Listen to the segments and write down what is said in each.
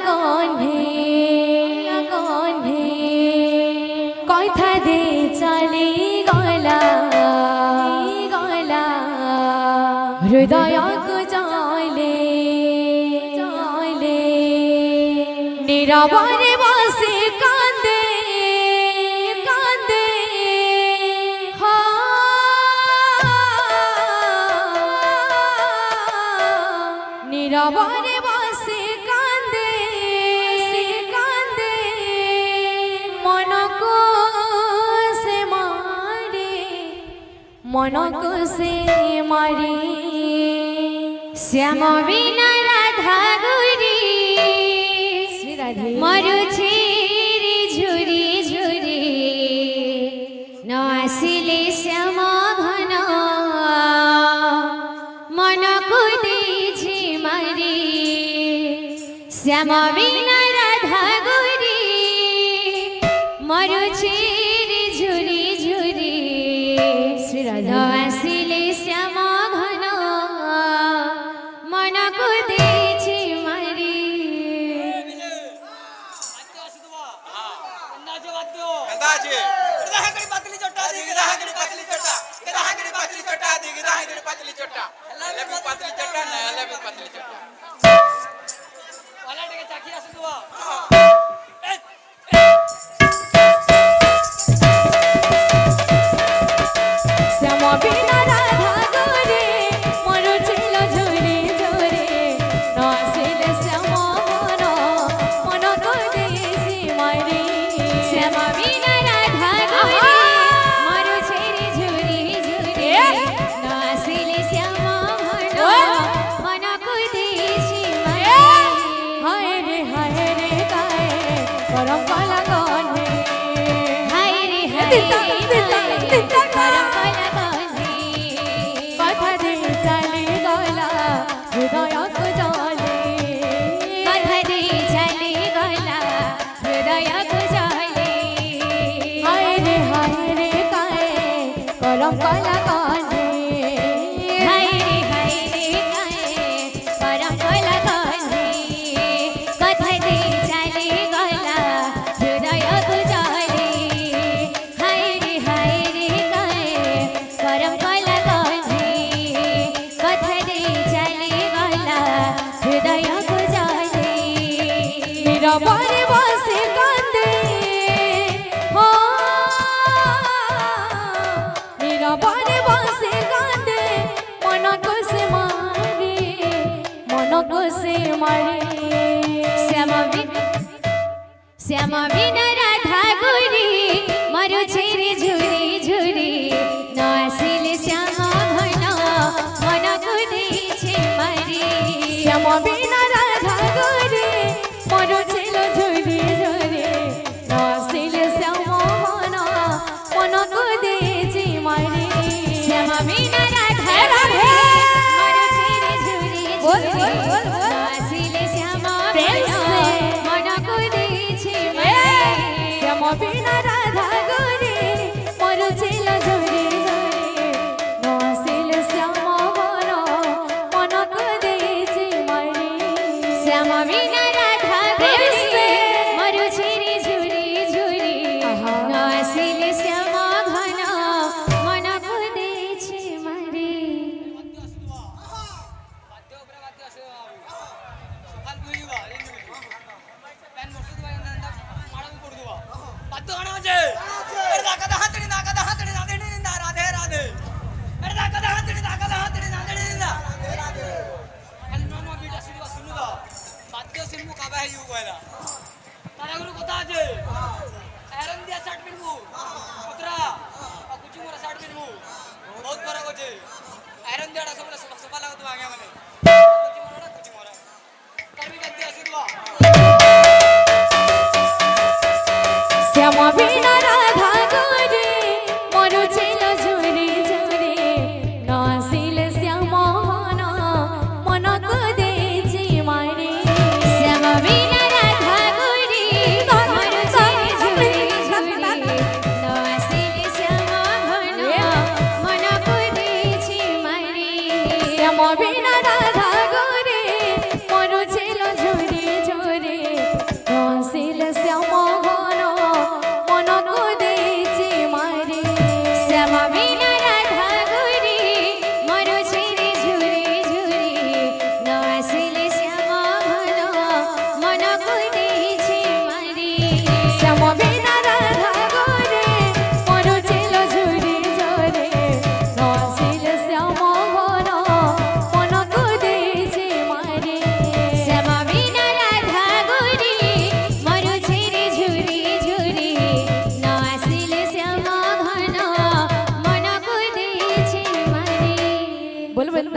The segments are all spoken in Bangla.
গন্ধে কথা দে চলে গলা হৃদয় জলে নীরবরে বসে কান্দে নীরবরে বসে কান্দে মনকো সে মারে শ্যাম বিনা রাধা গুরি মরুছে রে ঝুরি ঝুরি ন আসিলে শ্যাম ঘন মনকো দিছি মারে শ্যাম বিনা রাধা গুরি মরুছে রে ঝুরি ঝুরি আসিলে শ্যাম ঘন মনকো দিছি মারি নীরবরে বসে কান্দে নীরবরে বসে কান্দে মনকো সে মারে শ্যাম বিনা রাধা গুরি মরুছে রে ঝুরি ঝুরি ন আসিলে শ্যাম ঘন মনকো দিছে মারি শ্যাম বিনা রাধা গুরি মরুছিল ঝুরি ঝুরি ন আসিলে শ্যাম ঘন মনকো দিছে মারি শ্যাম বিনা রাধা রাধে মরুছে রে ঝুরি ঝুরি ন আসিলে শ্যাম ঘন মনকো দিছে মারি শ্যাম বিনা রাধা গুরি মরুছিল ঝুরি ঝুরি ন আসিলে শ্যাম ঘন মনকো দিছে মারি শ্যাম বিনা রাধা গুরি মরুছে রে ঝুরি ঝুরি ন আসিলে শ্যাম ঘন মনকো দিছে মারি শ্যাম বিনা রাধা গুরি মরুছিল ঝুরি ঝুরি ন আসিলে শ্যাম ঘন মনকো দিছে মারি শ্যাম বিনা রাধা গুরি মরুছে ঝুরি ঝুরি ন আসিলে শ্যাম ঘন মনকো দিছে মারি শ্যাম বিনা রাধা গুরি মরুছিল ঝুরি ঝুরি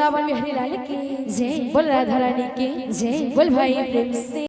वृंदावन बिहारी लाल की जय, बोल राधा रानी की जय, बोल भाई प्रेम से।